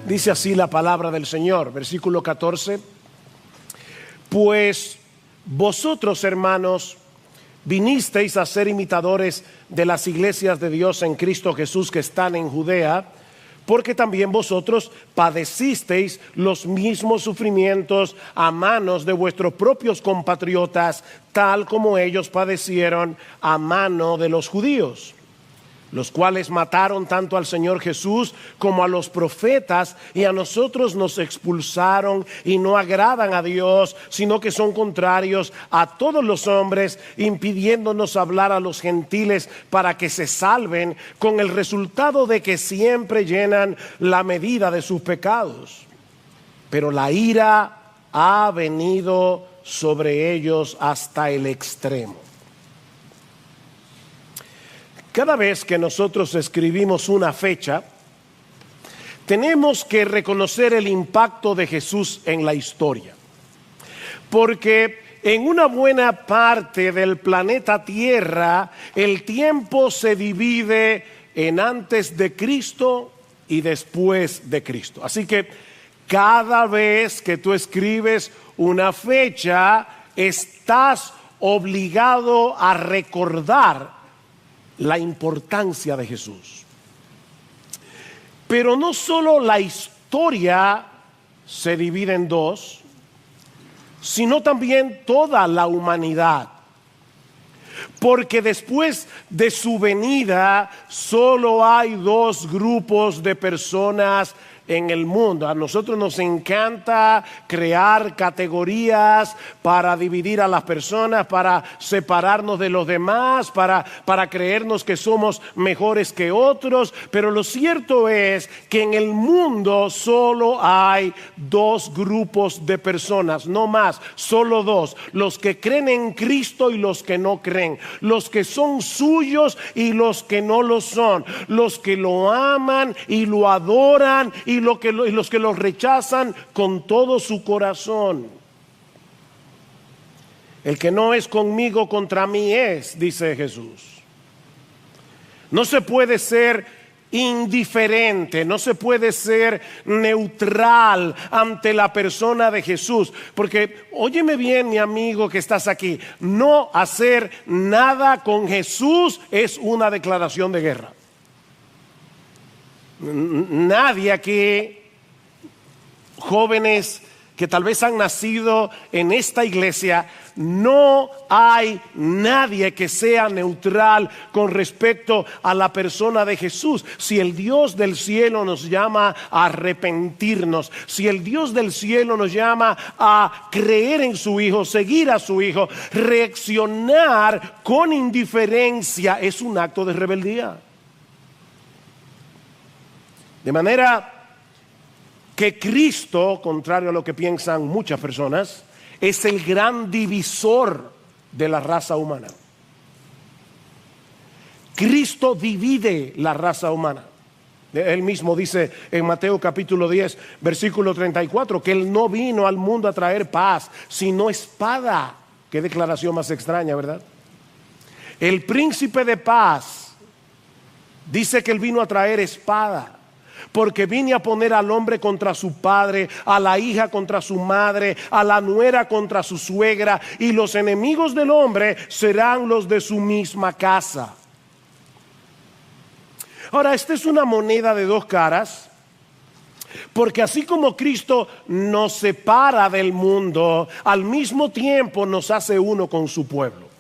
Dice así la palabra del Señor, versículo 14. Pues vosotros, hermanos, vinisteis a ser imitadores de las iglesias de Dios en Cristo Jesús que están en Judea, porque también vosotros padecisteis los mismos sufrimientos a manos de vuestros propios compatriotas, tal como ellos padecieron a mano de los judíos, los cuales mataron tanto al Señor Jesús como a los profetas, y a nosotros nos expulsaron y no agradan a Dios, sino que son contrarios a todos los hombres, impidiéndonos hablar a los gentiles para que se salven, con el resultado de que siempre llenan la medida de sus pecados. Pero la ira ha venido sobre ellos hasta el extremo. Cada vez que nosotros escribimos una fecha, tenemos que reconocer el impacto de Jesús en la historia. Porque en una buena parte del planeta Tierra, el tiempo se divide en antes de Cristo y después de Cristo. Así que cada vez que tú escribes una fecha, estás obligado a recordar la importancia de Jesús. Pero no solo la historia se divide en dos, sino también toda la humanidad. Porque después de su venida solo hay dos grupos de personas en el mundo. A nosotros nos encanta crear categorías para dividir a las personas, para separarnos de los demás, para creernos que somos mejores que otros. Pero lo cierto es que en el mundo solo hay dos grupos de personas, no más, solo dos: los que creen en Cristo y los que no creen, los que son suyos y los que no lo son, los que lo aman y lo adoran y los que lo rechazan con todo su corazón. El que no es conmigo, contra mí es, dice Jesús. No se puede ser indiferente, no se puede ser neutral ante la persona de Jesús, porque óyeme bien, mi amigo que estás aquí, no hacer nada con Jesús es una declaración de guerra. Nadie aquí, jóvenes que tal vez han nacido en esta iglesia, no hay nadie que sea neutral con respecto a la persona de Jesús. Si el Dios del cielo nos llama a arrepentirnos, si el Dios del cielo nos llama a creer en su Hijo, seguir a su Hijo, reaccionar con indiferencia es un acto de rebeldía. De manera que Cristo, contrario a lo que piensan muchas personas, es el gran divisor de la raza humana. Cristo divide la raza humana. Él mismo dice en Mateo capítulo 10, versículo 34, que Él no vino al mundo a traer paz, sino espada. Qué declaración más extraña, ¿verdad? El príncipe de paz dice que Él vino a traer espada. Porque vine a poner al hombre contra su padre, a la hija contra su madre, a la nuera contra su suegra, y los enemigos del hombre serán los de su misma casa. Ahora, esta es una moneda de dos caras, porque así como Cristo nos separa del mundo, al mismo tiempo nos hace uno con su pueblo.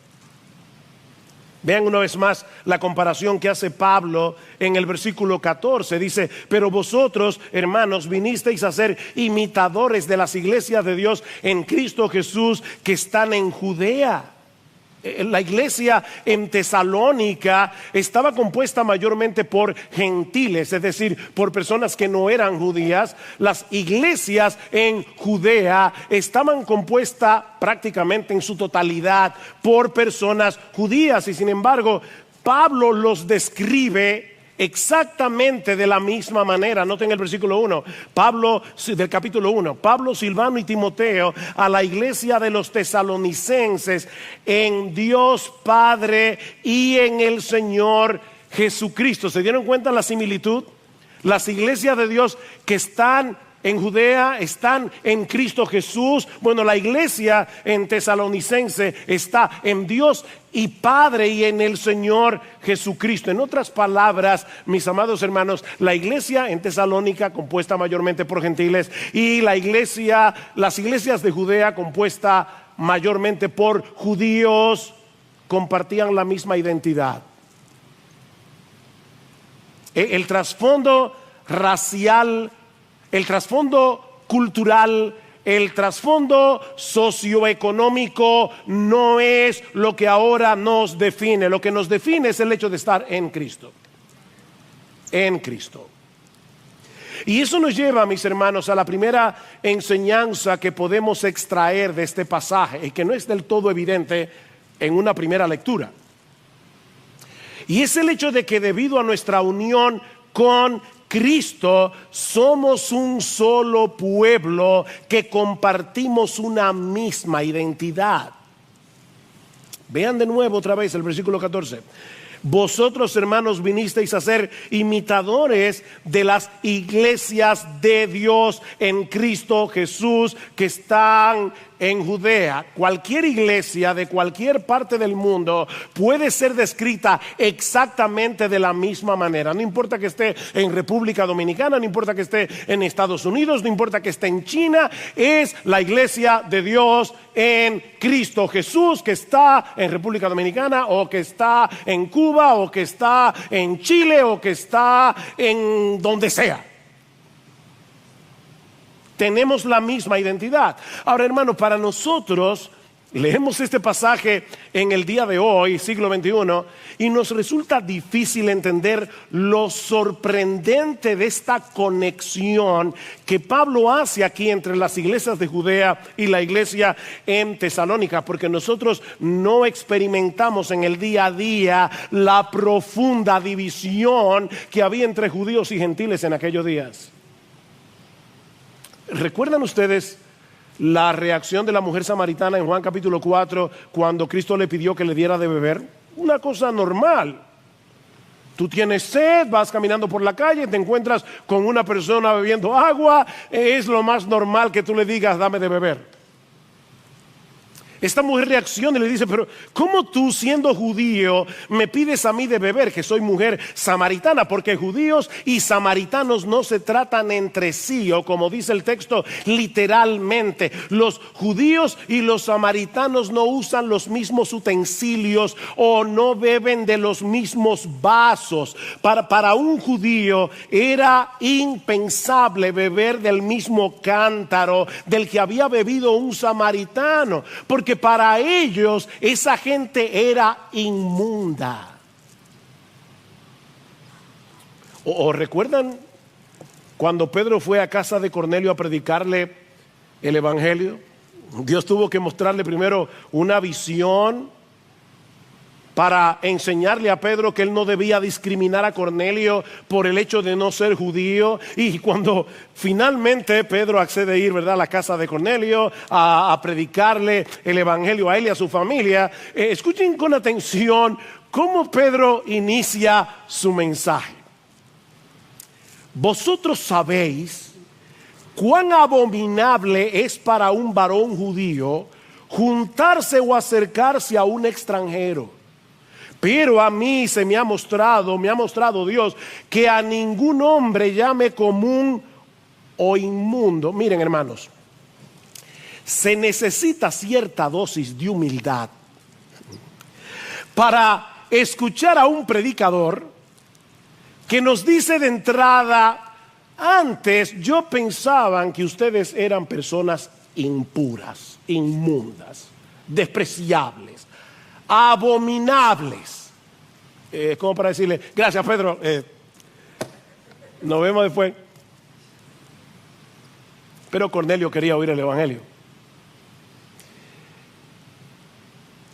Vean una vez más la comparación que hace Pablo en el versículo 14. Dice: pero vosotros, hermanos, vinisteis a ser imitadores de las iglesias de Dios en Cristo Jesús que están en Judea. La iglesia en Tesalónica estaba compuesta mayormente por gentiles, es decir, por personas que no eran judías. Las iglesias en Judea estaban compuestas prácticamente en su totalidad por personas judías, y sin embargo Pablo los describe exactamente de la misma manera. Noten el versículo 1, Pablo, del capítulo 1, Pablo, Silvano y Timoteo, a la iglesia de los tesalonicenses, en Dios Padre y en el Señor Jesucristo. ¿Se dieron cuenta la similitud? Las iglesias de Dios que están en Judea, están en Cristo Jesús. Bueno, la iglesia en Tesalonicense está en Dios y Padre y en el Señor Jesucristo. En otras palabras, mis amados hermanos, la iglesia en Tesalónica, compuesta mayormente por gentiles, y las iglesias de Judea, compuesta mayormente por judíos, compartían la misma identidad. El trasfondo racial, el trasfondo cultural, el trasfondo socioeconómico no es lo que ahora nos define. Lo que nos define es el hecho de estar en Cristo. En Cristo. Y eso nos lleva, mis hermanos, a la primera enseñanza que podemos extraer de este pasaje y que no es del todo evidente en una primera lectura. Y es el hecho de que debido a nuestra unión con Cristo somos un solo pueblo que compartimos una misma identidad. Vean de nuevo otra vez el versículo 14. Vosotros, hermanos, vinisteis a ser imitadores de las iglesias de Dios en Cristo Jesús que están en Judea. Cualquier iglesia de cualquier parte del mundo puede ser descrita exactamente de la misma manera. No importa que esté en República Dominicana, no importa que esté en Estados Unidos, no importa que esté en China, es la iglesia de Dios en Cristo Jesús que está en República Dominicana o que está en Cuba o que está en Chile o que está en donde sea. Tenemos la misma identidad. Ahora, hermano, para nosotros, leemos este pasaje en el día de hoy, siglo XXI, y nos resulta difícil entender lo sorprendente de esta conexión que Pablo hace aquí entre las iglesias de Judea y la iglesia en Tesalónica, porque nosotros no experimentamos en el día a día la profunda división que había entre judíos y gentiles en aquellos días. ¿Recuerdan ustedes la reacción de la mujer samaritana en Juan capítulo 4 cuando Cristo le pidió que le diera de beber? Una cosa normal. Tú tienes sed, vas caminando por la calle, te encuentras con una persona bebiendo agua, es lo más normal que tú le digas, dame de beber. Esta mujer reacciona y le dice, pero ¿cómo tú, siendo judío, me pides a mí de beber, que soy mujer samaritana? Porque judíos y samaritanos no se tratan entre sí, o como dice el texto, literalmente. Los judíos y los samaritanos no usan los mismos utensilios o no beben de los mismos vasos. Para un judío era impensable beber del mismo cántaro del que había bebido un samaritano, porque para ellos esa gente era inmunda. ¿O recuerdan cuando Pedro fue a casa de Cornelio a predicarle el evangelio? Dios tuvo que mostrarle primero una visión para enseñarle a Pedro que él no debía discriminar a Cornelio por el hecho de no ser judío. Y cuando finalmente Pedro accede a ir, ¿verdad?, a la casa de Cornelio a predicarle el evangelio a él y a su familia, escuchen con atención cómo Pedro inicia su mensaje. Vosotros sabéis cuán abominable es para un varón judío juntarse o acercarse a un extranjero. Pero a mí me ha mostrado Dios que a ningún hombre llame común o inmundo. Miren, hermanos, se necesita cierta dosis de humildad para escuchar a un predicador que nos dice de entrada, antes yo pensaba que ustedes eran personas impuras, inmundas, despreciables, abominables. Como para decirle, gracias Pedro, nos vemos después. Pero Cornelio quería oír el evangelio.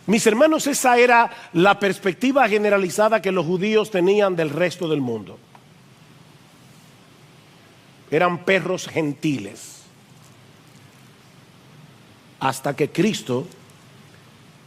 Mis hermanos, esa era la perspectiva generalizada que los judíos tenían del resto del mundo. Eran perros gentiles. Hasta que Cristo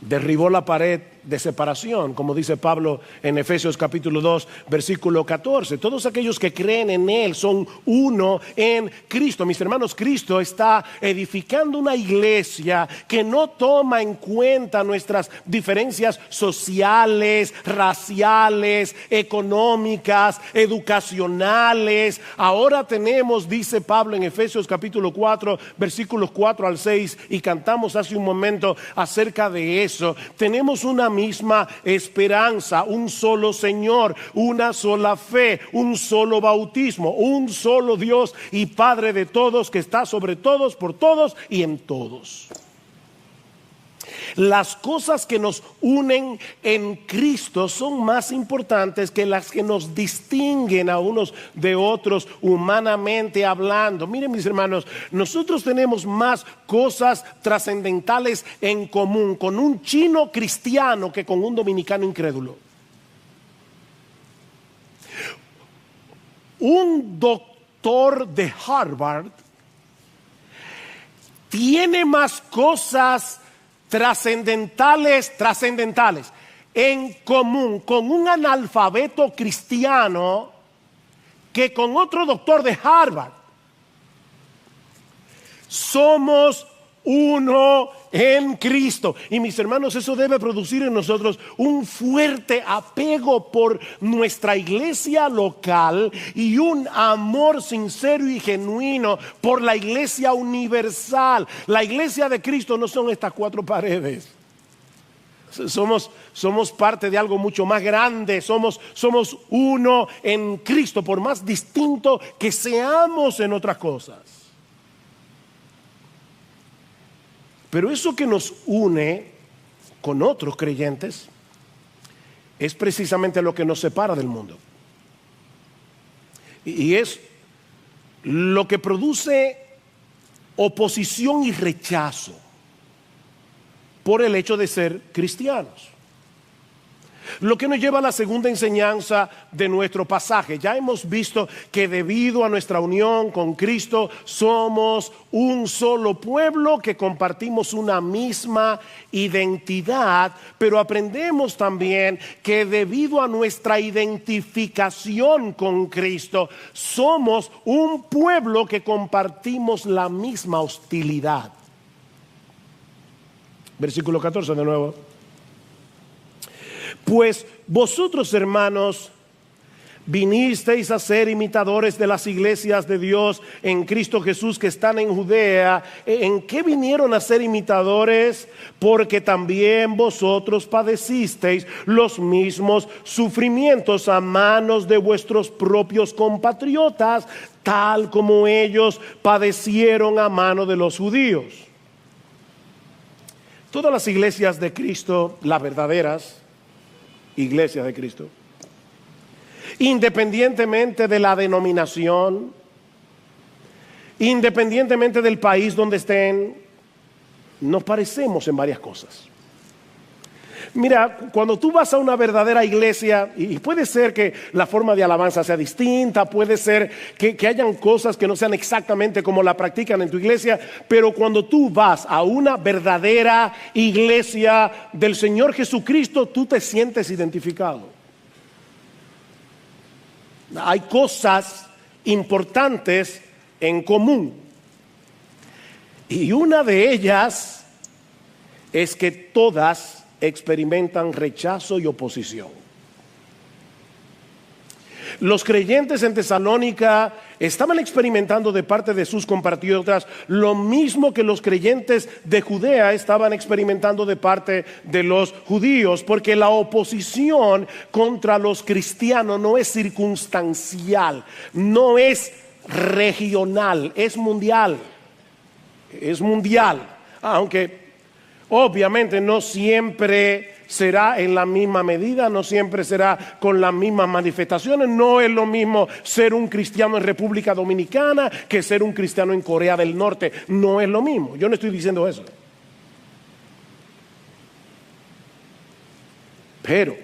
derribó la pared de separación, como dice Pablo en Efesios capítulo 2, versículo 14. Todos aquellos que creen en Él son uno en Cristo. Mis hermanos, Cristo está edificando una iglesia que no toma en cuenta nuestras diferencias sociales, raciales, económicas, educacionales. Ahora tenemos, dice Pablo en Efesios capítulo 4, versículos 4 al 6, y cantamos hace un momento acerca de eso. Tenemos una misma esperanza, un solo Señor, una sola fe, un solo bautismo, un solo Dios y Padre de todos, que está sobre todos, por todos y en todos. Las cosas que nos unen en Cristo son más importantes que las que nos distinguen a unos de otros humanamente hablando. Miren, mis hermanos, nosotros tenemos más cosas trascendentales en común con un chino cristiano que con un dominicano incrédulo. Un doctor de Harvard tiene más cosas trascendentales en común con un analfabeto cristiano que con otro doctor de Harvard. Somos uno en Cristo. Y mis hermanos, eso debe producir en nosotros un fuerte apego por nuestra iglesia local y un amor sincero y genuino por la iglesia universal. La iglesia de Cristo no son estas cuatro paredes. Somos parte de algo mucho más grande. Somos uno en Cristo, por más distinto que seamos en otras cosas. Pero eso que nos une con otros creyentes es precisamente lo que nos separa del mundo. Y es lo que produce oposición y rechazo por el hecho de ser cristianos. Lo que nos lleva a la segunda enseñanza de nuestro pasaje. Ya hemos visto que debido a nuestra unión con Cristo somos un solo pueblo que compartimos una misma identidad, pero aprendemos también que debido a nuestra identificación con Cristo somos un pueblo que compartimos la misma hostilidad. Versículo 14 de nuevo. Pues vosotros, hermanos, vinisteis a ser imitadores de las iglesias de Dios en Cristo Jesús que están en Judea. ¿En qué vinieron a ser imitadores? Porque también vosotros padecisteis los mismos sufrimientos a manos de vuestros propios compatriotas, tal como ellos padecieron a mano de los judíos. Todas las iglesias de Cristo, las verdaderas iglesias de Cristo, independientemente de la denominación, independientemente del país donde estén, nos parecemos en varias cosas. Mira, cuando tú vas a una verdadera iglesia, y puede ser que la forma de alabanza sea distinta, puede ser que hayan cosas que no sean exactamente como la practican en tu iglesia, pero cuando tú vas a una verdadera iglesia del Señor Jesucristo, tú te sientes identificado. Hay cosas importantes en común, y una de ellas es que todas experimentan rechazo y oposición. Los creyentes en Tesalónica estaban experimentando de parte de sus compatriotas lo mismo que los creyentes de Judea estaban experimentando de parte de los judíos, porque la oposición contra los cristianos no es circunstancial, no es regional, es mundial. Es mundial, aunque obviamente no siempre será en la misma medida, no siempre será con las mismas manifestaciones. No es lo mismo ser un cristiano en República Dominicana que ser un cristiano en Corea del Norte. No es lo mismo, yo no estoy diciendo eso. Pero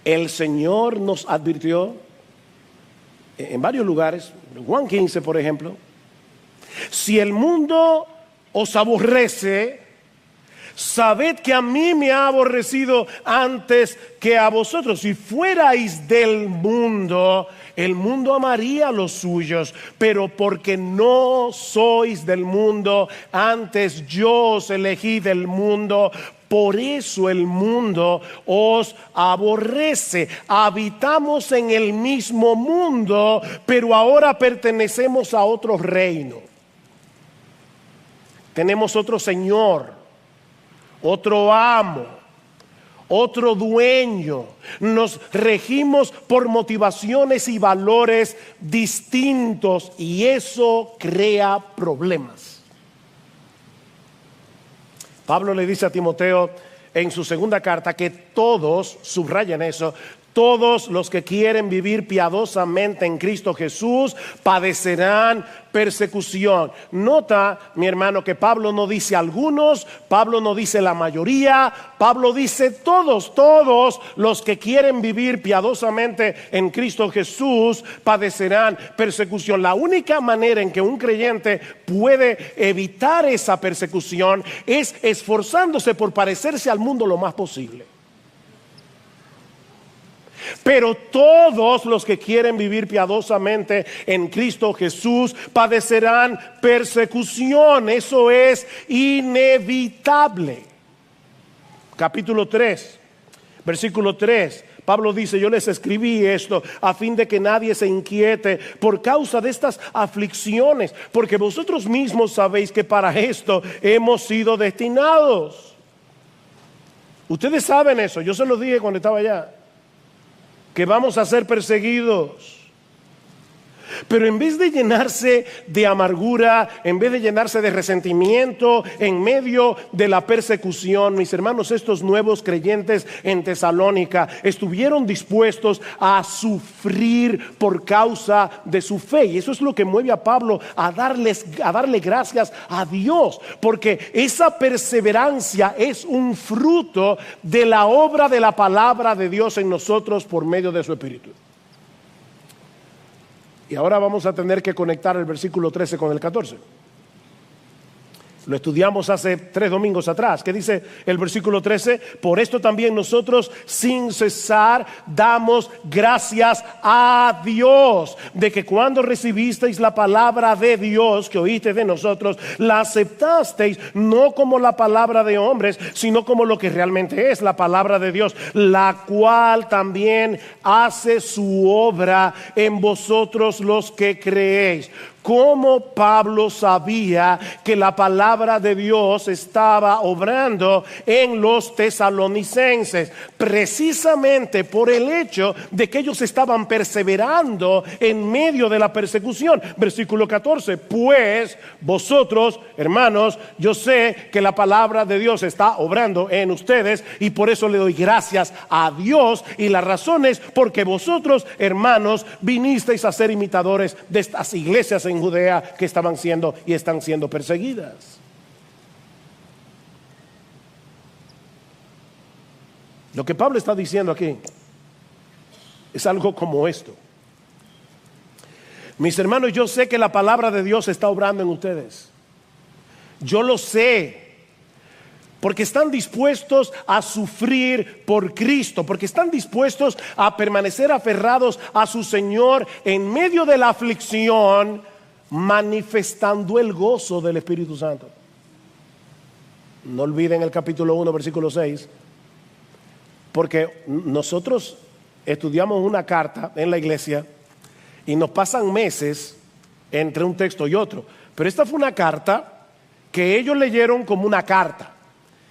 el Señor nos advirtió en varios lugares, en Juan 15 por ejemplo: si el mundo os aborrece, Sabed que a mí me ha aborrecido antes que a vosotros. Si fuerais del mundo, el mundo amaría a los suyos, pero porque no sois del mundo, antes yo os elegí del mundo, por eso el mundo os aborrece. Habitamos en el mismo mundo, pero ahora pertenecemos a otro reino. Tenemos otro Señor, otro amo, otro dueño. Nos regimos por motivaciones y valores distintos y eso crea problemas. Pablo le dice a Timoteo en su segunda carta que todos, subrayan eso, todos los que quieren vivir piadosamente en Cristo Jesús padecerán persecución. Nota, mi hermano, que Pablo no dice algunos, Pablo no dice la mayoría, Pablo dice todos, todos los que quieren vivir piadosamente en Cristo Jesús padecerán persecución. La única manera en que un creyente puede evitar esa persecución es esforzándose por parecerse al mundo lo más posible. Pero todos los que quieren vivir piadosamente en Cristo Jesús padecerán persecución. Eso es inevitable. Capítulo 3, versículo 3. Pablo dice: yo les escribí esto a fin de que nadie se inquiete por causa de estas aflicciones, porque vosotros mismos sabéis que para esto hemos sido destinados. Ustedes saben eso, yo se lo dije cuando estaba allá, que vamos a ser perseguidos. Pero en vez de llenarse de amargura, en vez de llenarse de resentimiento en medio de la persecución, mis hermanos, estos nuevos creyentes en Tesalónica estuvieron dispuestos a sufrir por causa de su fe. Y eso es lo que mueve a Pablo a darle gracias a Dios, porque esa perseverancia es un fruto de la obra de la palabra de Dios en nosotros por medio de su Espíritu. Y ahora vamos a tener que conectar el versículo 13 con el 14. Lo estudiamos hace 3 domingos atrás. ¿Qué dice el versículo 13? Por esto también nosotros sin cesar damos gracias a Dios, de que cuando recibisteis la palabra de Dios que oíste de nosotros, la aceptasteis no como la palabra de hombres, sino como lo que realmente es la palabra de Dios, la cual también hace su obra en vosotros los que creéis. Como Pablo sabía que la palabra de Dios estaba obrando en los tesalonicenses, precisamente por el hecho de que ellos estaban perseverando en medio de la persecución. Versículo 14: pues vosotros, hermanos, yo sé que la palabra de Dios está obrando en ustedes y por eso le doy gracias a Dios, y la razón es porque vosotros, hermanos, vinisteis a ser imitadores de estas iglesias en Judea que estaban siendo y están siendo perseguidas. Lo que Pablo está diciendo aquí es algo como esto: mis hermanos, yo sé que la palabra de Dios está obrando en ustedes. Yo lo sé, porque están dispuestos a sufrir por Cristo, porque están dispuestos a permanecer aferrados a su Señor en medio de la aflicción, manifestando el gozo del Espíritu Santo. No olviden el capítulo 1, versículo 6, porque nosotros estudiamos una carta en la iglesia y nos pasan meses entre un texto y otro, pero esta fue una carta que ellos leyeron como una carta.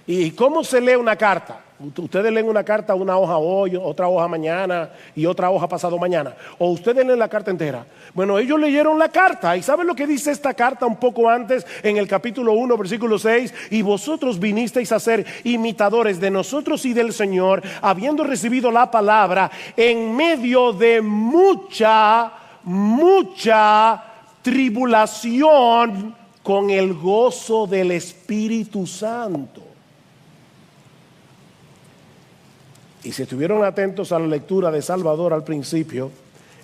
¿Y cómo se lee una carta? Ustedes leen una carta, una hoja hoy, otra hoja mañana y otra hoja pasado mañana, o ustedes leen la carta entera. Bueno, ellos leyeron la carta, y ¿saben lo que dice esta carta un poco antes en el capítulo 1, versículo 6? Y vosotros vinisteis a ser imitadores de nosotros y del Señor, habiendo recibido la palabra en medio de mucha tribulación, con el gozo del Espíritu Santo. Y si estuvieron atentos a la lectura de Salvador al principio,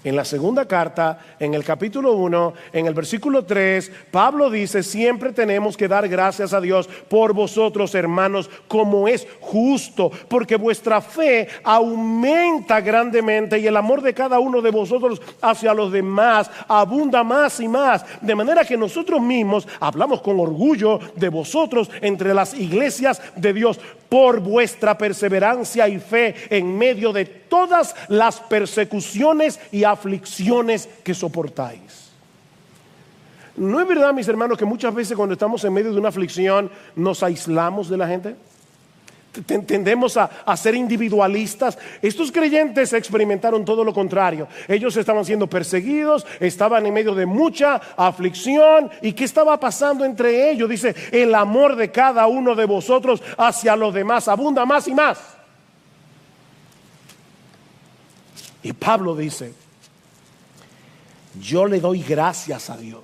En la segunda carta, en el capítulo 1, en el versículo 3, Pablo dice: siempre tenemos que dar gracias a Dios por vosotros, hermanos, como es justo, porque vuestra fe aumenta grandemente y el amor de cada uno de vosotros hacia los demás abunda más y más, de manera que nosotros mismos hablamos con orgullo de vosotros entre las iglesias de Dios, por vuestra perseverancia y fe en medio de todas las persecuciones y aflicciones que soportáis. ¿No es verdad, mis hermanos, que muchas veces cuando estamos en medio de una aflicción nos aislamos de la gente? Tendemos a ser individualistas. Estos creyentes experimentaron todo lo contrario. Ellos estaban siendo perseguidos, estaban en medio de mucha aflicción. ¿Y qué estaba pasando entre ellos? Dice: el amor de cada uno de vosotros hacia los demás abunda más y más. Y Pablo dice: yo le doy gracias a Dios.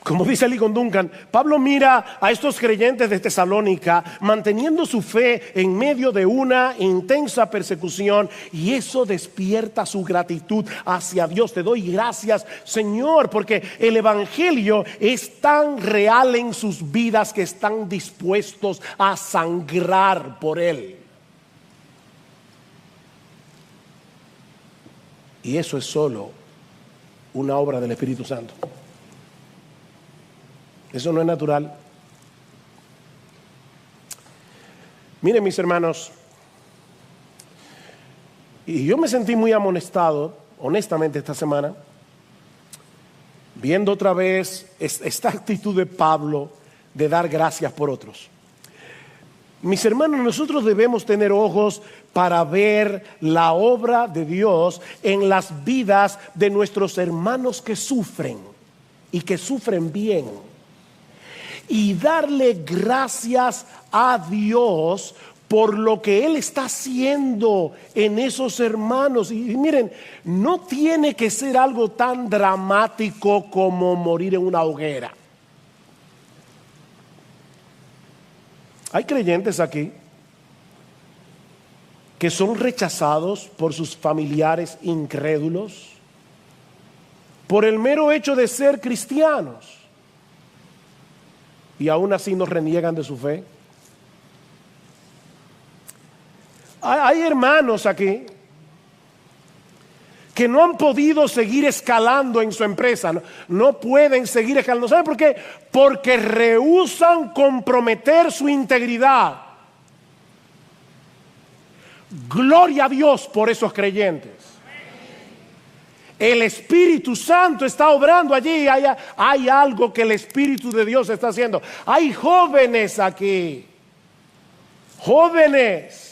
Como dice Ligon Duncan, Pablo mira a estos creyentes de Tesalónica manteniendo su fe en medio de una intensa persecución, y eso despierta su gratitud hacia Dios. Te doy gracias, Señor, porque el evangelio es tan real en sus vidas que están dispuestos a sangrar por él. Y eso es solo una obra del Espíritu Santo. Eso no es natural. Miren, mis hermanos, y yo me sentí muy amonestado, honestamente, esta semana, viendo otra vez esta actitud de Pablo de dar gracias por otros. Mis hermanos, nosotros debemos tener ojos para ver la obra de Dios en las vidas de nuestros hermanos que sufren y que sufren bien, y darle gracias a Dios por lo que Él está haciendo en esos hermanos. Y miren, no tiene que ser algo tan dramático como morir en una hoguera. Hay creyentes aquí que son rechazados por sus familiares incrédulos por el mero hecho de ser cristianos, y aún así no reniegan de su fe. Hay hermanos aquí que no han podido seguir escalando en su empresa, no pueden seguir escalando. ¿Saben por qué? Porque rehúsan comprometer su integridad. Gloria a Dios por esos creyentes. El Espíritu Santo está obrando allí. Hay algo que el Espíritu de Dios está haciendo. Hay jóvenes aquí, jóvenes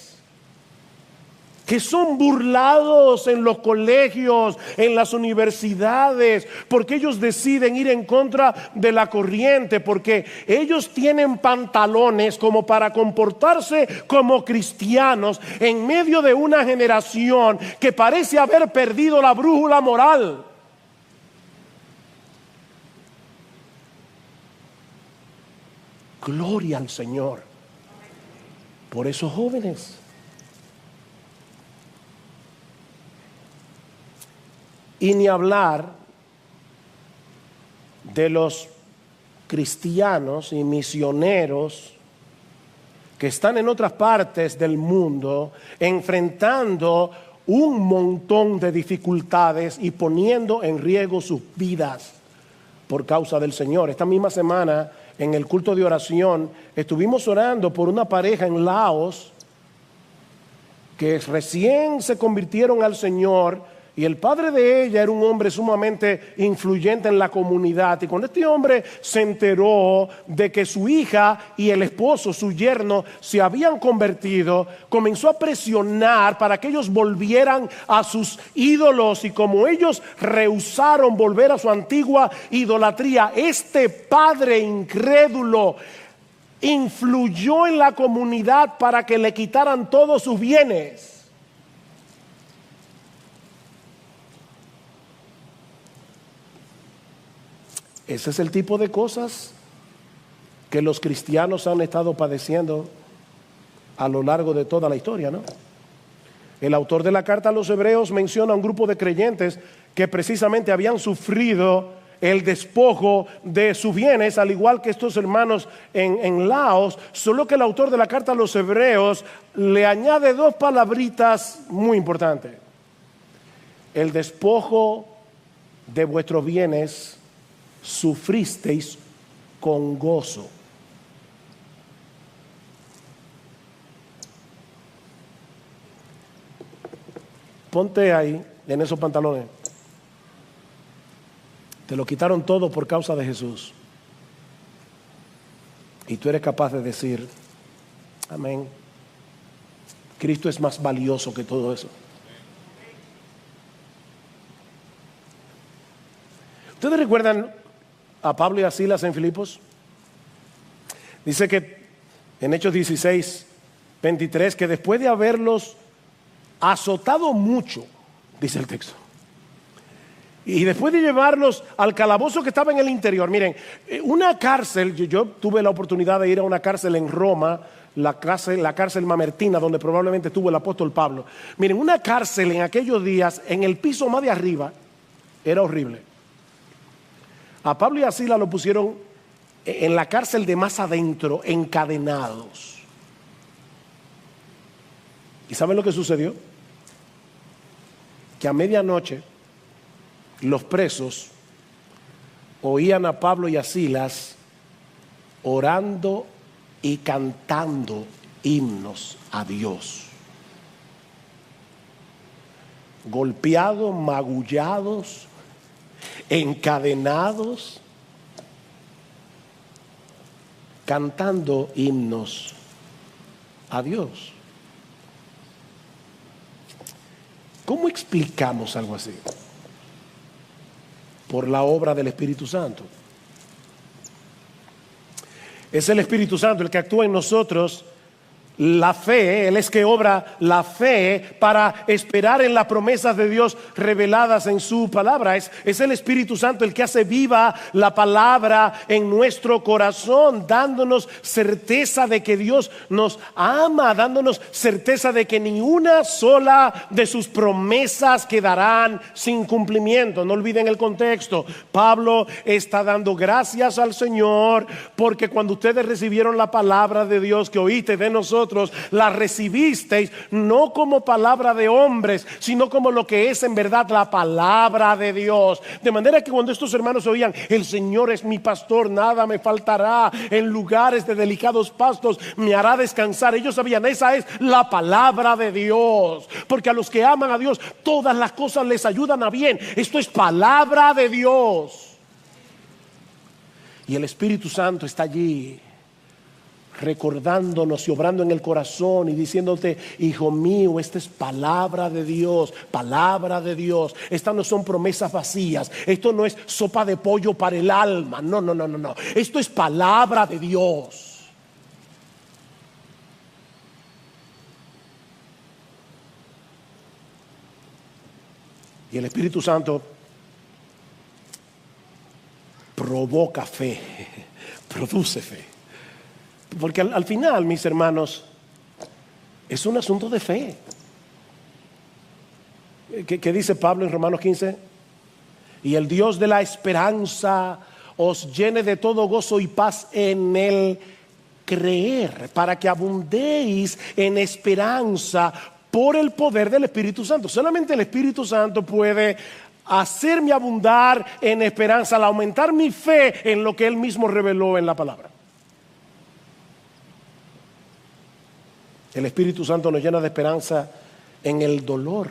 que son burlados en los colegios, en las universidades, porque ellos deciden ir en contra de la corriente, porque ellos tienen pantalones como para comportarse como cristianos en medio de una generación que parece haber perdido la brújula moral. Gloria al Señor por esos jóvenes. Y ni hablar de los cristianos y misioneros que están en otras partes del mundo enfrentando un montón de dificultades y poniendo en riesgo sus vidas por causa del Señor. Esta misma semana, en el culto de oración, estuvimos orando por una pareja en Laos que recién se convirtieron al Señor. Y el padre de ella era un hombre sumamente influyente en la comunidad. Y cuando este hombre se enteró de que su hija y el esposo, su yerno, se habían convertido, comenzó a presionar para que ellos volvieran a sus ídolos. Y como ellos rehusaron volver a su antigua idolatría, este padre incrédulo influyó en la comunidad para que le quitaran todos sus bienes. Ese es el tipo de cosas que los cristianos han estado padeciendo a lo largo de toda la historia, ¿no? El autor de la carta a los hebreos menciona a un grupo de creyentes que precisamente habían sufrido el despojo de sus bienes, al igual que estos hermanos en Laos, solo que el autor de la carta a los hebreos le añade dos palabritas muy importantes. El despojo de vuestros bienes sufristeis con gozo. Ponte ahí, en esos pantalones. Te lo quitaron todo por causa de Jesús. Y tú eres capaz de decir, amén. Cristo es más valioso que todo eso. ¿Ustedes recuerdan a Pablo y a Silas en Filipos? Dice que en Hechos 16, 23, que después de haberlos azotado mucho, dice el texto, y después de llevarlos al calabozo que estaba en el interior, miren, una cárcel, yo tuve la oportunidad de ir a una cárcel en Roma, la cárcel Mamertina, donde probablemente estuvo el apóstol Pablo. Miren, una cárcel en aquellos días, en el piso más de arriba, era horrible. A Pablo y a Silas lo pusieron en la cárcel de más adentro, encadenados. ¿Y saben lo que sucedió? Que a medianoche los presos oían a Pablo y a Silas orando y cantando himnos a Dios. Golpeados, magullados, encadenados, cantando himnos a Dios. ¿Cómo explicamos algo así? Por la obra del Espíritu Santo. Es el Espíritu Santo el que actúa en nosotros la fe. Él es que obra la fe para esperar en las promesas de Dios reveladas en su palabra. Es el Espíritu Santo el que hace viva la palabra en nuestro corazón, dándonos certeza de que Dios nos ama, dándonos certeza de que ni una sola de sus promesas quedarán sin cumplimiento. No olviden el contexto. Pablo está dando gracias al Señor porque cuando ustedes recibieron la palabra de Dios que oíste de nosotros, la recibisteis no como palabra de hombres, sino como lo que es en verdad la palabra de Dios. De manera que cuando estos hermanos oían, el Señor es mi pastor, nada me faltará, en lugares de delicados pastos me hará descansar, ellos sabían, esa es la palabra de Dios, porque a los que aman a Dios todas las cosas les ayudan a bien. Esto es palabra de Dios. Y el Espíritu Santo está allí recordándonos y obrando en el corazón y diciéndote, hijo mío, esta es palabra de Dios, palabra de Dios. Estas no son promesas vacías, esto no es sopa de pollo para el alma, no. Esto es palabra de Dios. Y el Espíritu Santo provoca fe, produce fe. Porque al final, mis hermanos, es un asunto de fe. ¿Qué dice Pablo en Romanos 15? Y el Dios de la esperanza os llene de todo gozo y paz en el creer, para que abundéis en esperanza por el poder del Espíritu Santo. Solamente el Espíritu Santo puede hacerme abundar en esperanza, al aumentar mi fe en lo que Él mismo reveló en la palabra. El Espíritu Santo nos llena de esperanza en el dolor,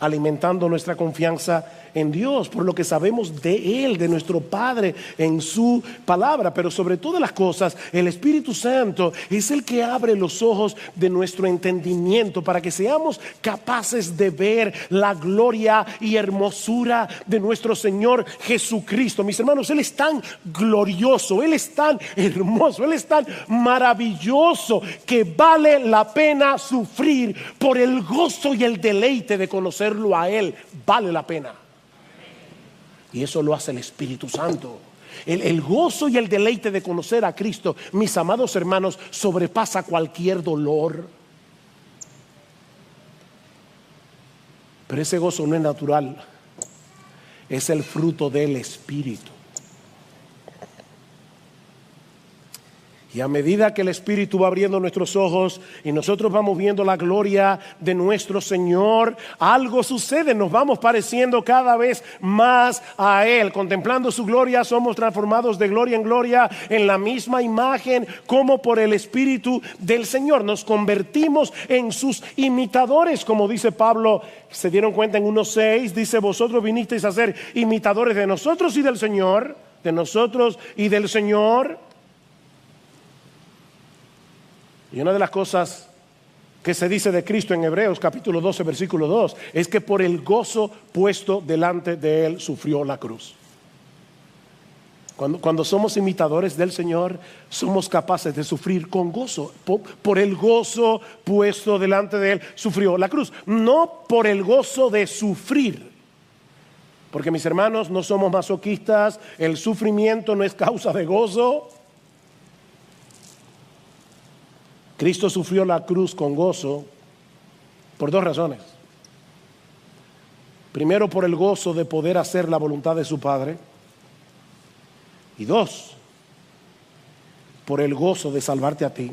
alimentando nuestra confianza en Dios, por lo que sabemos de Él, de nuestro Padre, en su palabra. Pero sobre todas las cosas, el Espíritu Santo es el que abre los ojos de nuestro entendimiento para que seamos capaces de ver la gloria y hermosura de nuestro Señor Jesucristo. Mis hermanos, Él es tan glorioso, Él es tan hermoso, Él es tan maravilloso que vale la pena sufrir por el gozo y el deleite de conocerlo a Él. Vale la pena. Y eso lo hace el Espíritu Santo. El gozo y el deleite de conocer a Cristo, mis amados hermanos, sobrepasa cualquier dolor. Pero ese gozo no es natural, es el fruto del Espíritu. Y a medida que el Espíritu va abriendo nuestros ojos y nosotros vamos viendo la gloria de nuestro Señor, algo sucede, nos vamos pareciendo cada vez más a Él. Contemplando su gloria, somos transformados de gloria en gloria en la misma imagen como por el Espíritu del Señor. Nos convertimos en sus imitadores, como dice Pablo. Se dieron cuenta en 1:6, dice: vosotros vinisteis a ser imitadores de nosotros y del Señor, de nosotros y del Señor. Y una de las cosas que se dice de Cristo en Hebreos capítulo 12 versículo 2 es que por el gozo puesto delante de Él sufrió la cruz. Cuando somos imitadores del Señor, somos capaces de sufrir con gozo. Por el gozo puesto delante de Él sufrió la cruz. No por el gozo de sufrir. Porque, mis hermanos, no somos masoquistas. El sufrimiento no es causa de gozo. Cristo sufrió la cruz con gozo por dos razones. Primero, por el gozo de poder hacer la voluntad de su Padre. Y dos, por el gozo de salvarte a ti.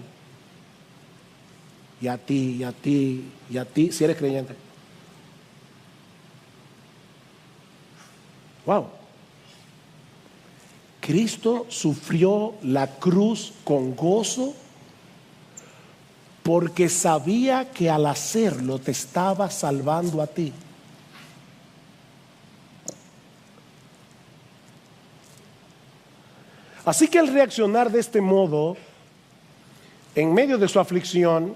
Y a ti, y a ti, y a ti, si eres creyente. Wow. Cristo sufrió la cruz con gozo porque sabía que al hacerlo te estaba salvando a ti. Así que al reaccionar de este modo, en medio de su aflicción,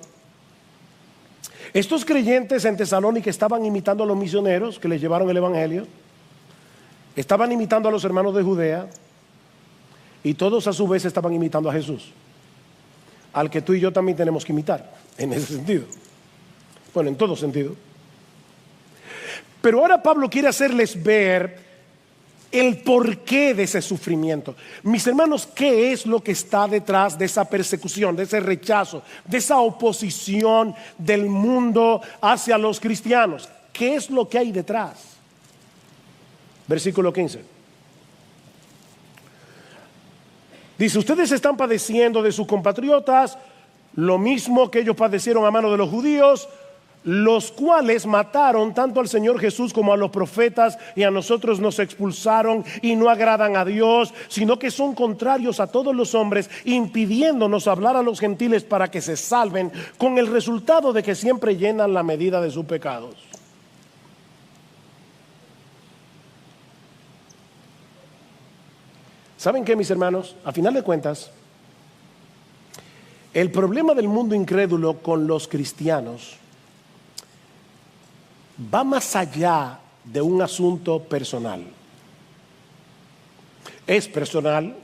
estos creyentes en Tesalónica estaban imitando a los misioneros que les llevaron el Evangelio, estaban imitando a los hermanos de Judea, y todos a su vez estaban imitando a Jesús, al que tú y yo también tenemos que imitar, en ese sentido. Bueno, en todo sentido. Pero ahora Pablo quiere hacerles ver el porqué de ese sufrimiento. Mis hermanos, ¿qué es lo que está detrás de esa persecución, de ese rechazo, de esa oposición del mundo hacia los cristianos? ¿Qué es lo que hay detrás? Versículo 15. Dice: ustedes están padeciendo de sus compatriotas lo mismo que ellos padecieron a mano de los judíos, los cuales mataron tanto al Señor Jesús como a los profetas, y a nosotros nos expulsaron y no agradan a Dios, sino que son contrarios a todos los hombres, impidiéndonos hablar a los gentiles para que se salven, con el resultado de que siempre llenan la medida de sus pecados. ¿Saben qué, mis hermanos? A final de cuentas, el problema del mundo incrédulo con los cristianos va más allá de un asunto personal. Es personal,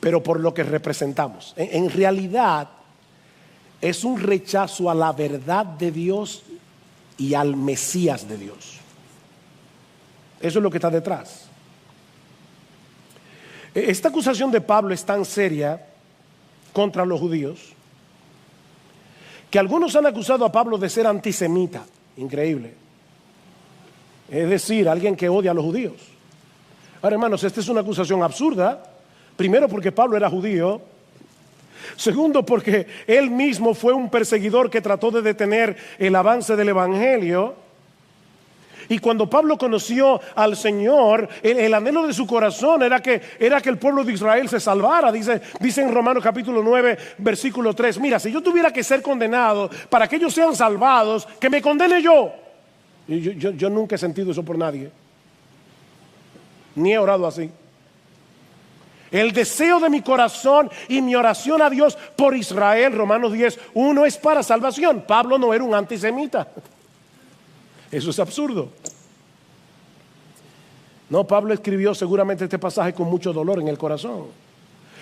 pero por lo que representamos. En realidad, es un rechazo a la verdad de Dios y al Mesías de Dios. Eso es lo que está detrás. Esta acusación de Pablo es tan seria contra los judíos que algunos han acusado a Pablo de ser antisemita. Increíble. Es decir, alguien que odia a los judíos. Ahora, hermanos, esta es una acusación absurda. Primero, porque Pablo era judío. Segundo, porque él mismo fue un perseguidor que trató de detener el avance del evangelio. Y cuando Pablo conoció al Señor, el anhelo de su corazón era que el pueblo de Israel se salvara. Dice en Romanos capítulo 9, versículo 3, mira, si yo tuviera que ser condenado para que ellos sean salvados, que me condene yo. Y yo nunca he sentido eso por nadie, ni he orado así. El deseo de mi corazón y mi oración a Dios por Israel, Romanos 10, 1, es para salvación. Pablo no era un antisemita. Eso es absurdo. No, Pablo escribió seguramente este pasaje con mucho dolor en el corazón.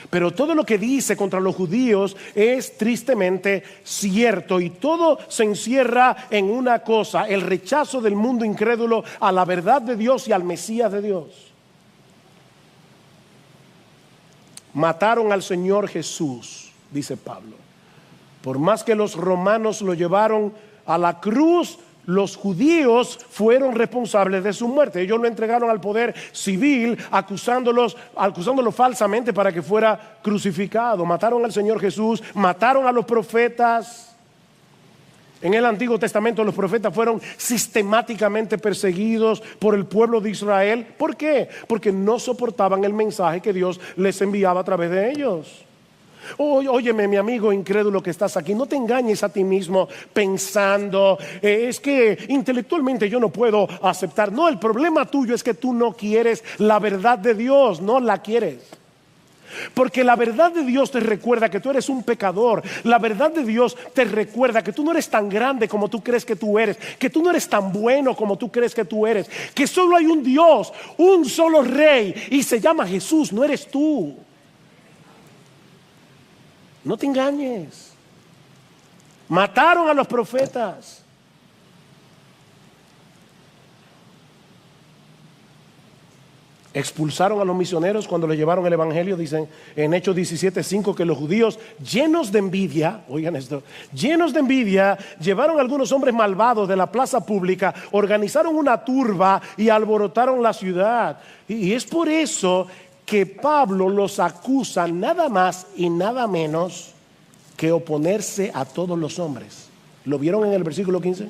Pero todo lo que dice contra los judíos es tristemente cierto, y todo se encierra en una cosa: el rechazo del mundo incrédulo a la verdad de Dios y al Mesías de Dios. Mataron al Señor Jesús, dice Pablo. Por más que los romanos lo llevaron a la cruz, los judíos fueron responsables de su muerte. Ellos lo entregaron al poder civil, acusándolo falsamente para que fuera crucificado. Mataron al Señor Jesús, mataron a los profetas. En el Antiguo Testamento los profetas fueron sistemáticamente perseguidos por el pueblo de Israel. ¿Por qué? Porque no soportaban el mensaje que Dios les enviaba a través de ellos. Óyeme, mi amigo incrédulo que estás aquí, no te engañes a ti mismo pensando, es que intelectualmente yo no puedo aceptar. No, el problema tuyo es que tú no quieres la verdad de Dios, no la quieres. Porque la verdad de Dios te recuerda que tú eres un pecador. La verdad de Dios te recuerda que tú no eres tan grande como tú crees que tú eres, que tú no eres tan bueno como tú crees que tú eres, que solo hay un Dios, un solo rey, y se llama Jesús, no eres tú. No te engañes. Mataron a los profetas. Expulsaron a los misioneros cuando les llevaron el evangelio. Dicen en Hechos 17:5 que los judíos, llenos de envidia, oigan esto, llenos de envidia, llevaron a algunos hombres malvados de la plaza pública, organizaron una turba y alborotaron la ciudad. Y es por eso que Pablo los acusa nada más y nada menos que oponerse a todos los hombres. ¿Lo vieron en el versículo 15?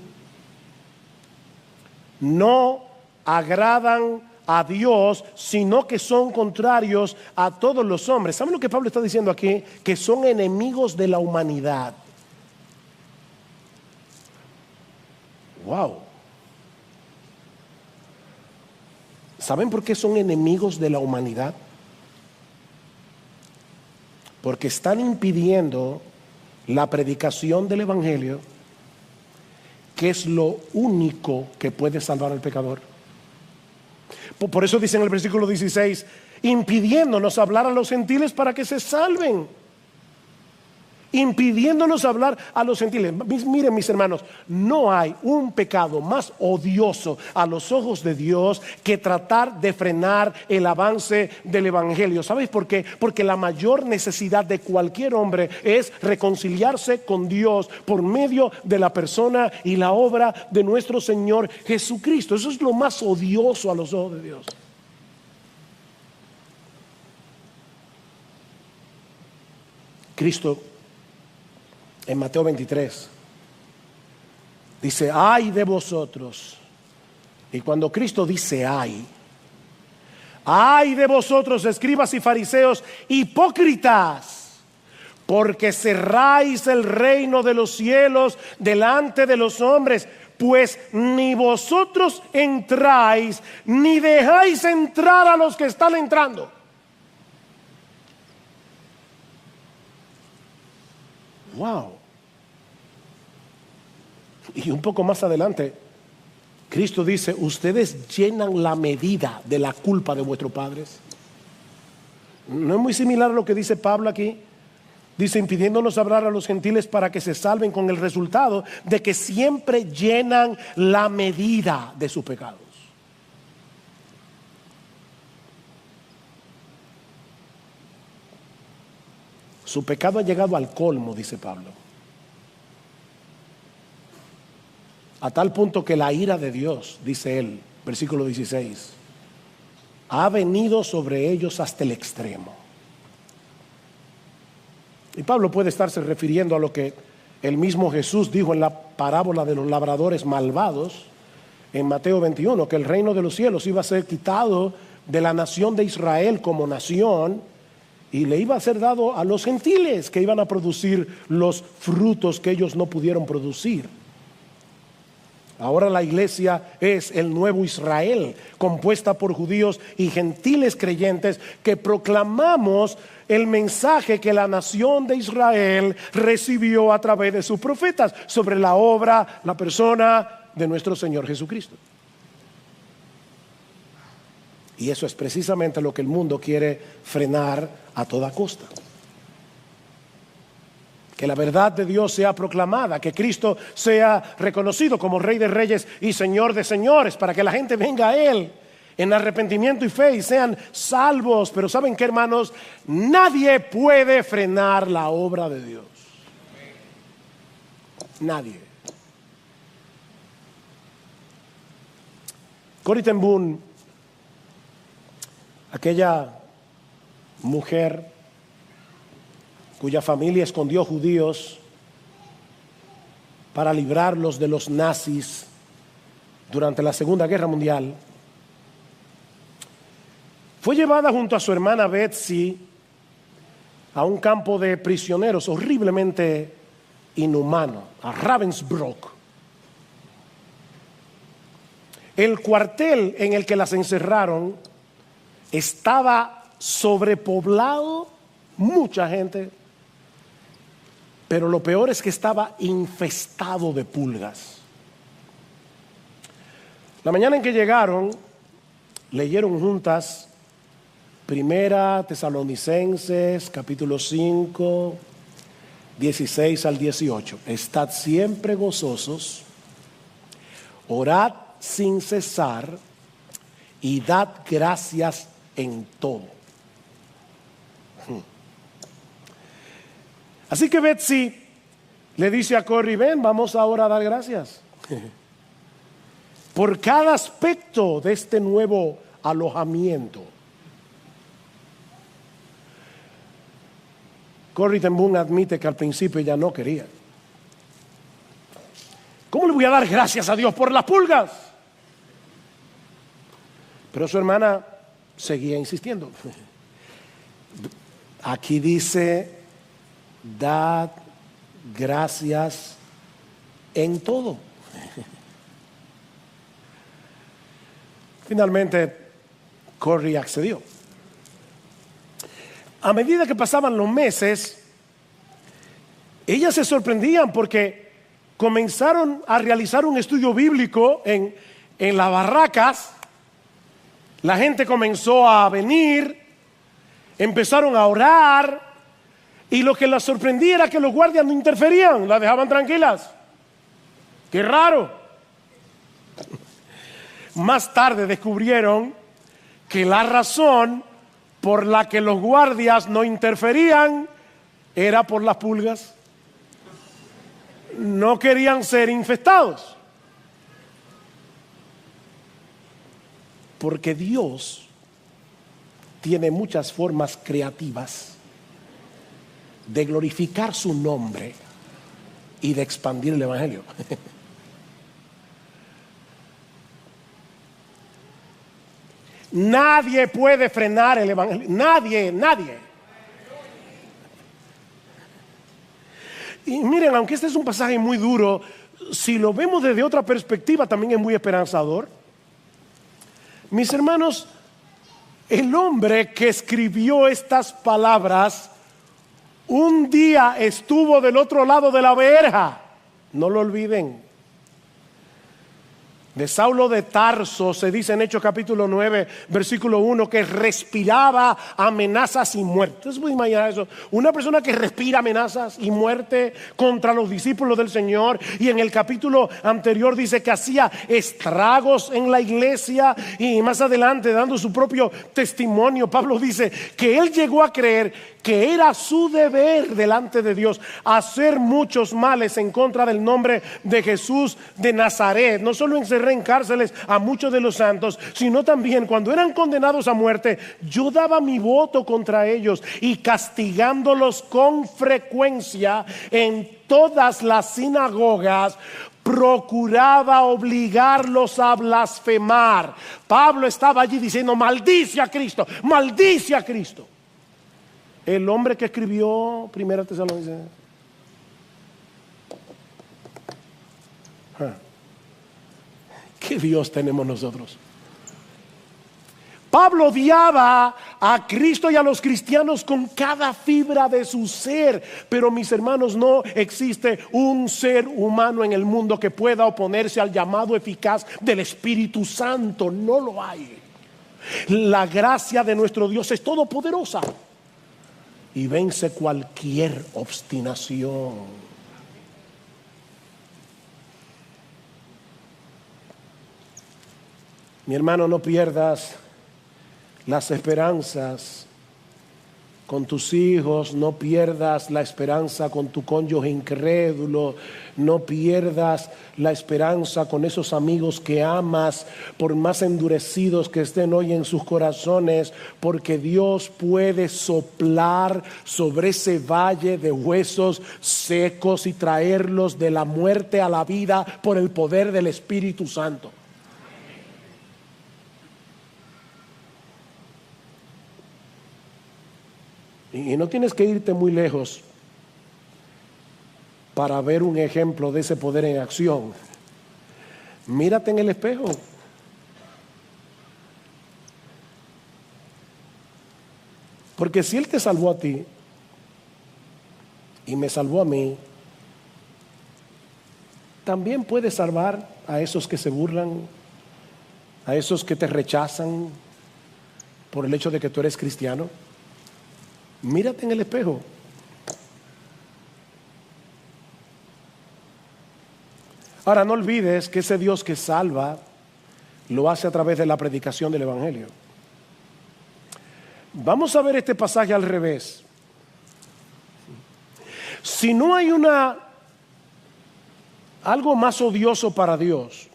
No agradan a Dios, sino que son contrarios a todos los hombres. ¿Saben lo que Pablo está diciendo aquí? Que son enemigos de la humanidad. Wow. ¿Saben por qué son enemigos de la humanidad? Porque están impidiendo la predicación del evangelio, que es lo único que puede salvar al pecador. Por eso dice en el versículo 16, impidiéndonos hablar a los gentiles para que se salven. Impidiéndonos hablar a los gentiles. Miren, mis hermanos, no hay un pecado más odioso a los ojos de Dios que tratar de frenar el avance del evangelio. ¿Sabéis por qué? Porque la mayor necesidad de cualquier hombre es reconciliarse con Dios por medio de la persona y la obra de nuestro Señor Jesucristo. Eso es lo más odioso a los ojos de Dios. Cristo en Mateo 23 dice, ay de vosotros. Y cuando Cristo dice ay de vosotros, escribas y fariseos, hipócritas, porque cerráis el reino de los cielos delante de los hombres, pues ni vosotros entráis, ni dejáis entrar a los que están entrando. Wow. Y un poco más adelante, Cristo dice, ustedes llenan la medida de la culpa de vuestros padres. ¿No es muy similar a lo que dice Pablo aquí? Dice, impidiéndonos hablar a los gentiles para que se salven, con el resultado de que siempre llenan la medida de sus pecados. Su pecado ha llegado al colmo, dice Pablo. A tal punto que la ira de Dios, dice él, versículo 16, ha venido sobre ellos hasta el extremo. Y Pablo puede estarse refiriendo a lo que el mismo Jesús dijo en la parábola de los labradores malvados en Mateo 21, que el reino de los cielos iba a ser quitado de la nación de Israel como nación y le iba a ser dado a los gentiles, que iban a producir los frutos que ellos no pudieron producir. Ahora la iglesia es el nuevo Israel, compuesta por judíos y gentiles creyentes que proclamamos el mensaje que la nación de Israel recibió a través de sus profetas sobre la obra, la persona de nuestro Señor Jesucristo. Y eso es precisamente lo que el mundo quiere frenar a toda costa. Que la verdad de Dios sea proclamada, que Cristo sea reconocido como Rey de Reyes y Señor de Señores, para que la gente venga a Él en arrepentimiento y fe y sean salvos. Pero ¿saben qué, hermanos? Nadie puede frenar la obra de Dios. Nadie. Corrie ten Boom, aquella mujer cuya familia escondió judíos para librarlos de los nazis durante la Segunda Guerra Mundial, fue llevada junto a su hermana Betsy a un campo de prisioneros horriblemente inhumano, a Ravensbrück. El cuartel en el que las encerraron estaba sobrepoblado, mucha gente, pero lo peor es que estaba infestado de pulgas. La mañana en que llegaron, leyeron juntas Primera Tesalonicenses, capítulo 5, 16 al 18. Estad siempre gozosos, orad sin cesar y dad gracias en todo. Así que Betsy le dice a Corrie: ven, vamos ahora a dar gracias por cada aspecto de este nuevo alojamiento. Corrie ten Boom admite que al principio ella no quería. ¿Cómo le voy a dar gracias a Dios por las pulgas? Pero su hermana seguía insistiendo. Aquí dice: dad gracias en todo. Finalmente, Corrie accedió. A medida que pasaban los meses, ellas se sorprendían porque comenzaron a realizar un estudio bíblico en las barracas. La gente comenzó a venir, empezaron a orar, y lo que las sorprendía era que los guardias no interferían, las dejaban tranquilas. ¡Qué raro! Más tarde descubrieron que la razón por la que los guardias no interferían era por las pulgas. No querían ser infestados. Porque Dios tiene muchas formas creativas de glorificar su nombre y de expandir el evangelio. Nadie puede frenar el evangelio. Nadie. Y miren, aunque este es un pasaje muy duro, si lo vemos desde otra perspectiva también es muy esperanzador. Mis hermanos, el hombre que escribió estas palabras un día estuvo del otro lado de la verja. No lo olviden. De Saulo de Tarso se dice en Hechos capítulo 9, versículo 1, que respiraba amenazas y muerte. ¿Ustedes pueden imaginar eso? Una persona que respira amenazas y muerte contra los discípulos del Señor. Y en el capítulo anterior dice que hacía estragos en la iglesia. Y más adelante, dando su propio testimonio, Pablo dice que él llegó a creer que era su deber delante de Dios hacer muchos males en contra del nombre de Jesús de Nazaret. No solo encerré en cárceles a muchos de los santos, sino también cuando eran condenados a muerte, yo daba mi voto contra ellos, y castigándolos con frecuencia en todas las sinagogas, procuraba obligarlos a blasfemar. Pablo estaba allí diciendo: maldice a Cristo, maldice a Cristo. El hombre que escribió Primera Tesalonicenses. ¿Qué Dios tenemos nosotros? Pablo odiaba a Cristo y a los cristianos con cada fibra de su ser. Pero mis hermanos, no existe un ser humano en el mundo que pueda oponerse al llamado eficaz del Espíritu Santo. No lo hay. La gracia de nuestro Dios es todopoderosa y vence cualquier obstinación. Mi hermano, no pierdas las esperanzas con tus hijos, no pierdas la esperanza con tu cónyuge incrédulo, no pierdas la esperanza con esos amigos que amas, por más endurecidos que estén hoy en sus corazones, porque Dios puede soplar sobre ese valle de huesos secos y traerlos de la muerte a la vida por el poder del Espíritu Santo. Y no tienes que irte muy lejos para ver un ejemplo de ese poder en acción. Mírate en el espejo. Porque si Él te salvó a ti y me salvó a mí, también puede salvar a esos que se burlan, a esos que te rechazan por el hecho de que tú eres cristiano. Mírate en el espejo. Ahora, no olvides que ese Dios que salva lo hace a través de la predicación del Evangelio. Vamos a ver este pasaje al revés. Si no hay algo más odioso para Dios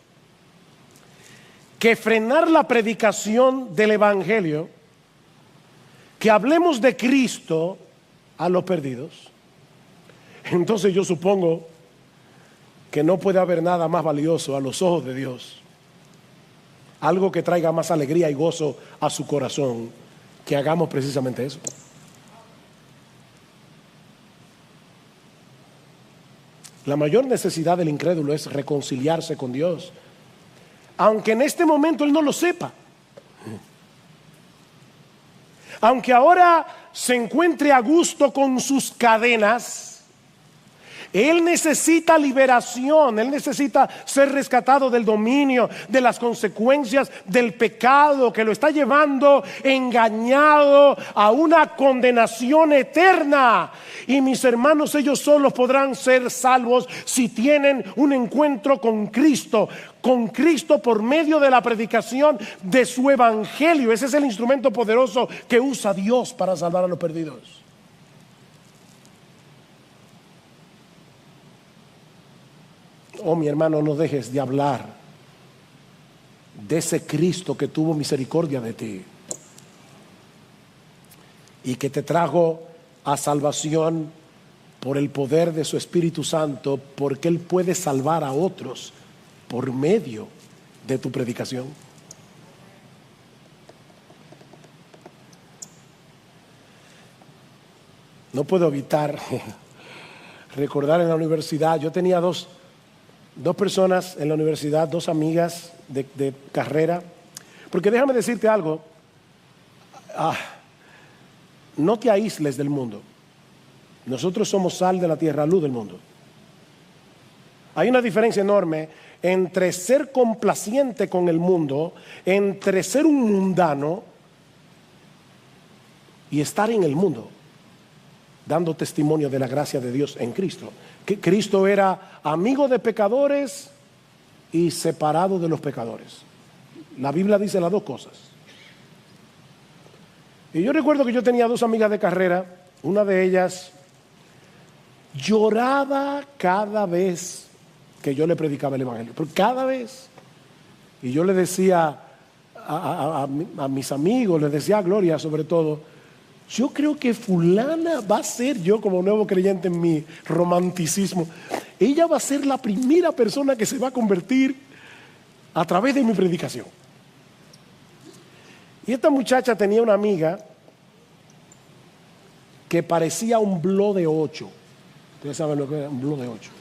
que frenar la predicación del Evangelio, que hablemos de Cristo a los perdidos, entonces yo supongo que no puede haber nada más valioso a los ojos de Dios, algo que traiga más alegría y gozo a su corazón, que hagamos precisamente eso. La mayor necesidad del incrédulo es reconciliarse con Dios, aunque en este momento él no lo sepa. Aunque ahora se encuentre a gusto con sus cadenas, él necesita liberación, él necesita ser rescatado del dominio, de las consecuencias del pecado que lo está llevando engañado a una condenación eterna. Y mis hermanos, ellos solos podrán ser salvos si tienen un encuentro con Cristo por medio de la predicación de su evangelio. Ese es el instrumento poderoso que usa Dios para salvar a los perdidos. Oh, mi hermano, no dejes de hablar de ese Cristo que tuvo misericordia de ti y que te trajo a salvación por el poder de su Espíritu Santo, porque Él puede salvar a otros por medio de tu predicación. No puedo evitar recordar en la universidad, yo tenía dos personas en la universidad, dos amigas de carrera, porque déjame decirte algo, no te aísles del mundo. Nosotros somos sal de la tierra, luz del mundo. Hay una diferencia enorme entre ser complaciente con el mundo, entre ser un mundano y estar en el mundo, dando testimonio de la gracia de Dios en Cristo. Que Cristo era amigo de pecadores y separado de los pecadores. La Biblia dice las dos cosas. Y yo recuerdo que yo tenía dos amigas de carrera. Una de ellas lloraba cada vez que yo le predicaba el Evangelio, pero cada vez. Y yo le decía a mis amigos, les decía a Gloria sobre todo, yo creo que fulana va a ser, yo como nuevo creyente en mi romanticismo, ella va a ser la primera persona que se va a convertir a través de mi predicación. Y esta muchacha tenía una amiga que parecía un blog de 8. Ustedes saben lo que era un blog de 8.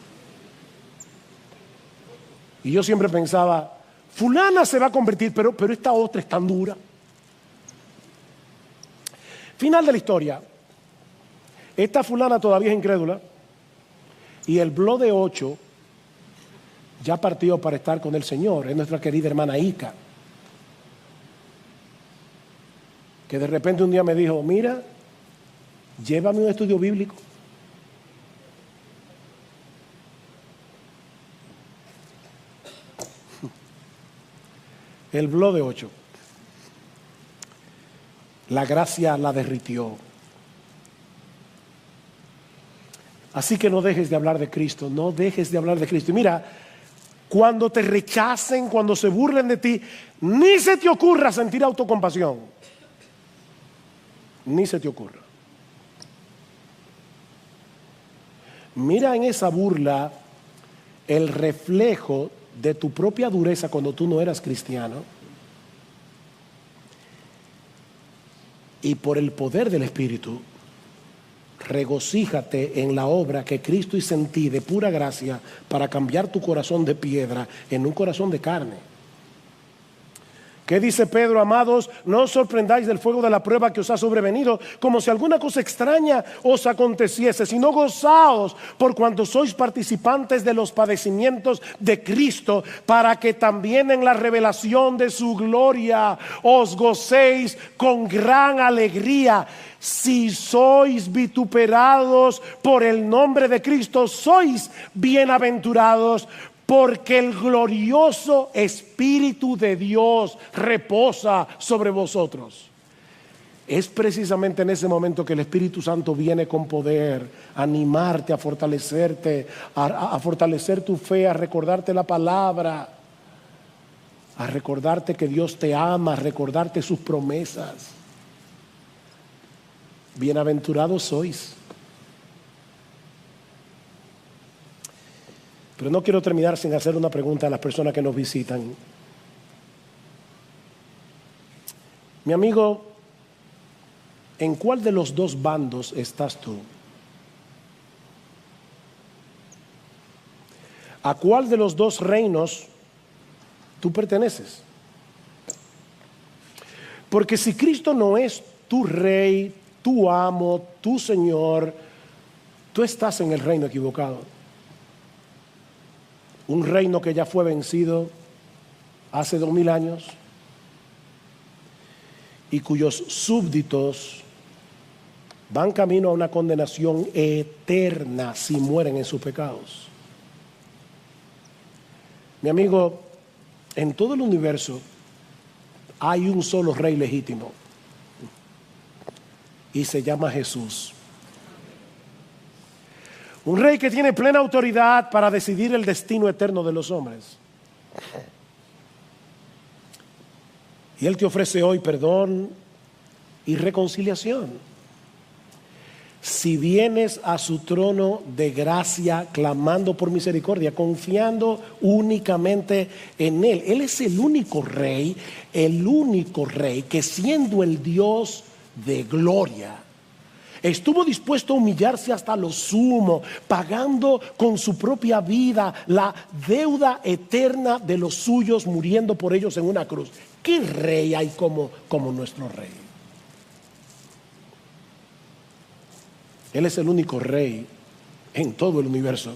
Y yo siempre pensaba, fulana se va a convertir, pero esta otra es tan dura. Final de la historia. Esta fulana todavía es incrédula y el blog de 8 ya partió para estar con el Señor. Es nuestra querida hermana Ica, que de repente un día me dijo, mira, llévame a un estudio bíblico. El blog de 8. La gracia la derritió. Así que no dejes de hablar de Cristo, no dejes de hablar de Cristo. Y mira, cuando te rechacen, cuando se burlen de ti, ni se te ocurra sentir autocompasión. Ni se te ocurra. Mira en esa burla el reflejo de tu propia dureza cuando tú no eras cristiano. Y por el poder del Espíritu, regocíjate en la obra que Cristo hizo en ti de pura gracia para cambiar tu corazón de piedra en un corazón de carne. ¿Qué dice Pedro? Amados, no os sorprendáis del fuego de la prueba que os ha sobrevenido, como si alguna cosa extraña os aconteciese, sino gozaos por cuanto sois participantes de los padecimientos de Cristo, para que también en la revelación de su gloria os gocéis con gran alegría. Si sois vituperados por el nombre de Cristo, sois bienaventurados, porque el glorioso Espíritu de Dios reposa sobre vosotros. Es precisamente en ese momento que el Espíritu Santo viene con poder a animarte, a fortalecerte, a fortalecer tu fe, a recordarte la palabra, a recordarte que Dios te ama, a recordarte sus promesas. Bienaventurados sois. Pero no quiero terminar sin hacer una pregunta a las personas que nos visitan. Mi amigo, ¿en cuál de los dos bandos estás tú? ¿A cuál de los dos reinos tú perteneces? Porque si Cristo no es tu rey, tu amo, tu Señor, tú estás en el reino equivocado. Un reino que ya fue vencido hace 2000 años y cuyos súbditos van camino a una condenación eterna si mueren en sus pecados. Mi amigo, en todo el universo hay un solo rey legítimo y se llama Jesús. Un rey que tiene plena autoridad para decidir el destino eterno de los hombres. Y Él te ofrece hoy perdón y reconciliación. Si vienes a su trono de gracia clamando por misericordia, confiando únicamente en Él. Él es el único rey que siendo el Dios de gloria, estuvo dispuesto a humillarse hasta lo sumo, pagando con su propia vida la deuda eterna de los suyos, muriendo por ellos en una cruz. ¿Qué rey hay como nuestro rey? Él es el único rey en todo el universo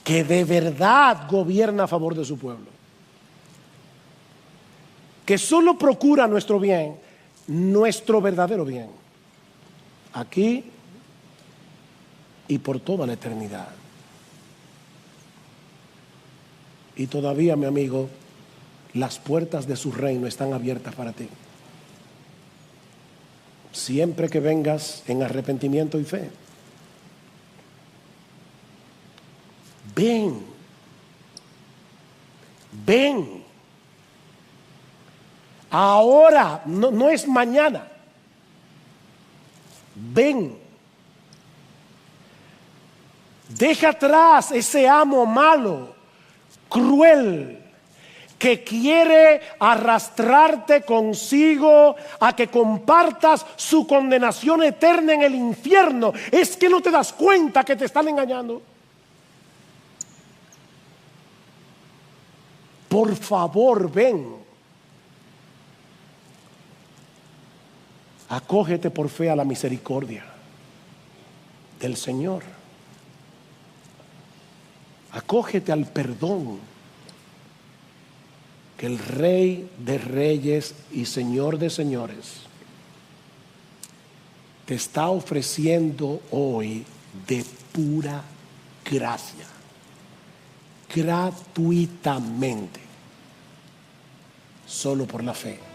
que de verdad gobierna a favor de su pueblo, que solo procura nuestro bien, nuestro verdadero bien, aquí y por toda la eternidad. Y todavía, mi amigo, las puertas de su reino están abiertas para ti, siempre que vengas en arrepentimiento y fe. Ven, ahora, no es mañana. Ven, deja atrás ese amo malo, cruel, que quiere arrastrarte consigo a que compartas su condenación eterna en el infierno. Es que no te das cuenta que te están engañando. Por favor, ven. Acógete por fe a la misericordia del Señor. Acógete al perdón que el Rey de Reyes y Señor de Señores te está ofreciendo hoy de pura gracia, gratuitamente, solo por la fe.